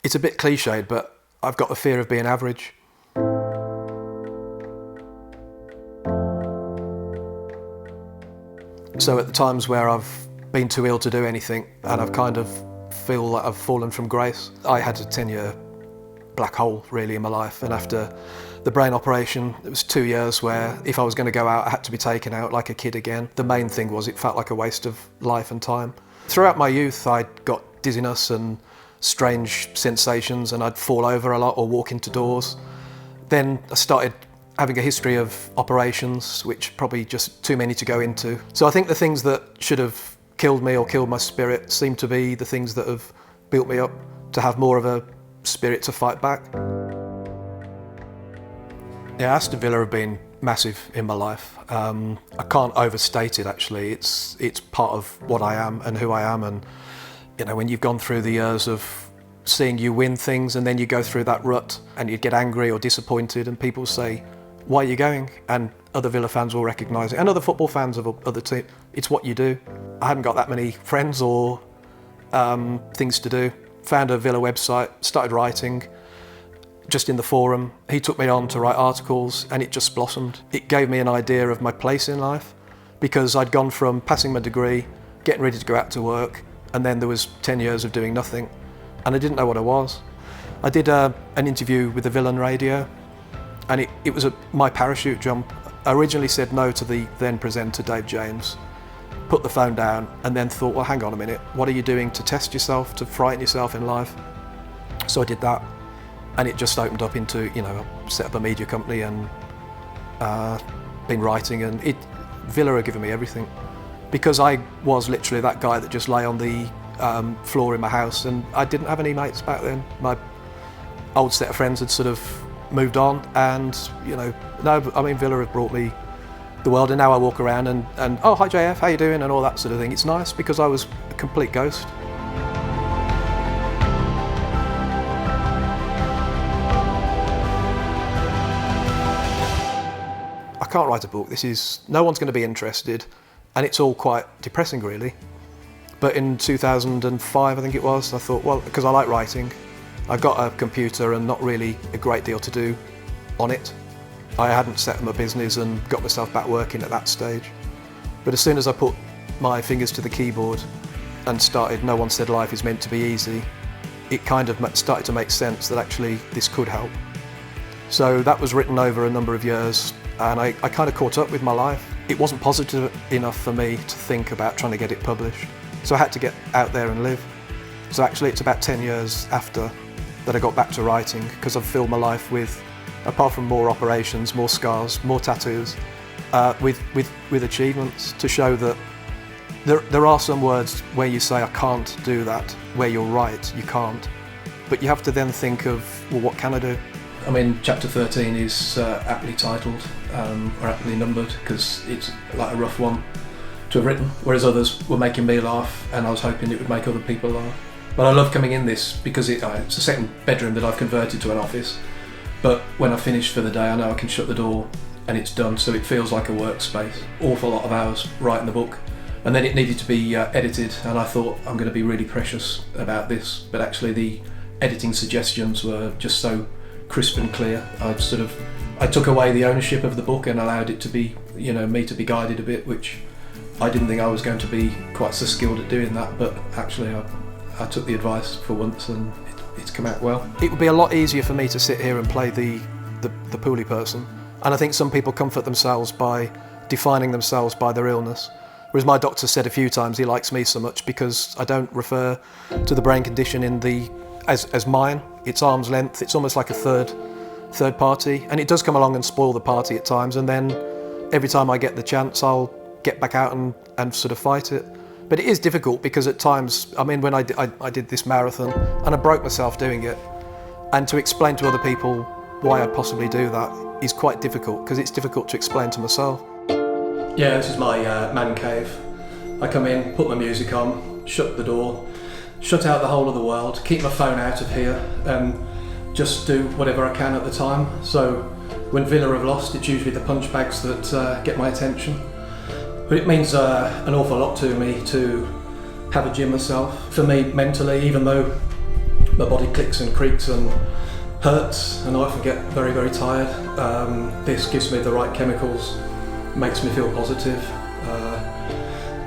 It's a bit cliched, but I've got the fear of being average. So at the times where I've been too ill to do anything and I've kind of feel like I've fallen from grace, I had a 10-year black hole really in my life, and after the brain operation it was 2 years where if I was going to go out I had to be taken out like a kid again. The main thing was it felt like a waste of life and time. Throughout my youth I'd got dizziness and strange sensations, and I'd fall over a lot or walk into doors. Then I started having a history of operations, which probably just too many to go into. So I think the things that should have killed me or killed my spirit seem to be the things that have built me up to have more of a spirit to fight back. Yeah, Aston Villa have been massive in my life. I can't overstate it actually. It's part of what I am and who I am, and you know, when you've gone through the years of seeing you win things and then you go through that rut and you get angry or disappointed and people say, why are you going? And other Villa fans will recognise it, and other football fans of other teams. It's what you do. I hadn't got that many friends or things to do. Found a Villa website, started writing just in the forum. He took me on to write articles and it just blossomed. It gave me an idea of my place in life, because I'd gone from passing my degree, getting ready to go out to work, and then there was 10 years of doing nothing, and I didn't know what I was. I did an interview with the Villa Radio, and it was my parachute jump. I originally said no to the then presenter Dave James, put the phone down, and then thought, well, hang on a minute, what are you doing to test yourself, to frighten yourself in life? So I did that, and it just opened up into, you know, I set up a media company and been writing, and Villa have given me everything. Because I was literally that guy that just lay on the floor in my house, and I didn't have any mates back then. My old set of friends had sort of moved on, and you know, no, I mean, Villa have brought me the world, and now I walk around and oh, hi JF, how you doing, and all that sort of thing. It's nice because I was a complete ghost. I can't write a book. No one's going to be interested. And it's all quite depressing really. But in 2005, I think it was, I thought, well, because I like writing, I've got a computer and not really a great deal to do on it. I hadn't set up a business and got myself back working at that stage. But as soon as I put my fingers to the keyboard and started No One Said Life Is Meant to Be Easy, it kind of started to make sense that actually this could help. So that was written over a number of years, and I kind of caught up with my life. It wasn't positive enough for me to think about trying to get it published, so I had to get out there and live. So actually it's about 10 years after that I got back to writing, because I've filled my life with, apart from more operations, more scars, more tattoos, with achievements to show that there are some words where you say I can't do that, where you're right, you can't. But you have to then think of, well, what can I do? I mean, chapter 13 is aptly titled, or aptly numbered, because it's like a rough one to have written, whereas others were making me laugh and I was hoping it would make other people laugh. But I love coming in this because it's a second bedroom that I've converted to an office, but when I finish for the day I know I can shut the door and it's done, so it feels like a workspace. Awful lot of hours writing the book, and then it needed to be edited, and I thought I'm going to be really precious about this, but actually the editing suggestions were just so crisp and clear. I took away the ownership of the book and allowed it to be, you know, me to be guided a bit, which I didn't think I was going to be quite so skilled at doing that, but actually I took the advice for once and it's come out well. It would be a lot easier for me to sit here and play the poorly person, and I think some people comfort themselves by defining themselves by their illness, whereas my doctor said a few times he likes me so much because I don't refer to the brain condition as mine. It's arm's length. It's almost like a third party, and it does come along and spoil the party at times, and then every time I get the chance I'll get back out and sort of fight it. But it is difficult because at times, I mean, when I did this marathon and I broke myself doing it, and to explain to other people why I'd possibly do that is quite difficult, because it's difficult to explain to myself. Yeah, this is my man cave. I come in, put my music on, shut the door, shut out the whole of the world, keep my phone out of here, and just do whatever I can at the time. So when Villa have lost, it's usually the punch bags that get my attention. But it means an awful lot to me to have a gym myself. For me, mentally, even though my body clicks and creaks and hurts, and I often get very, very tired. This gives me the right chemicals, makes me feel positive.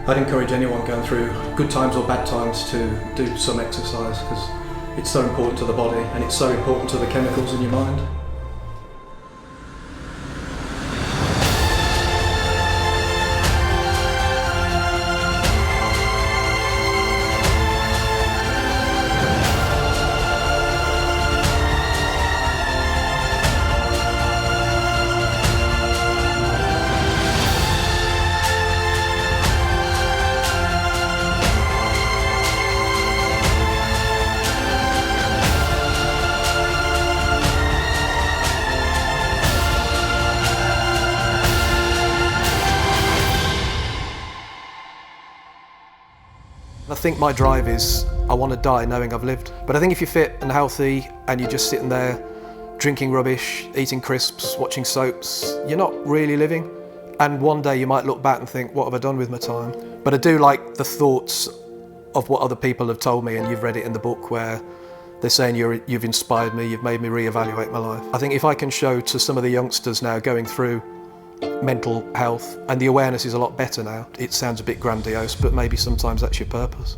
I'd encourage anyone going through good times or bad times to do some exercise, because it's so important to the body and it's so important to the chemicals in your mind. I think my drive is, I want to die knowing I've lived. But I think if you're fit and healthy and you're just sitting there drinking rubbish, eating crisps, watching soaps, you're not really living. And one day you might look back and think, what have I done with my time? But I do like the thoughts of what other people have told me, and you've read it in the book, where they're saying you've inspired me, you've made me reevaluate my life. I think if I can show to some of the youngsters now going through mental health, and the awareness is a lot better now. It sounds a bit grandiose, but maybe sometimes that's your purpose.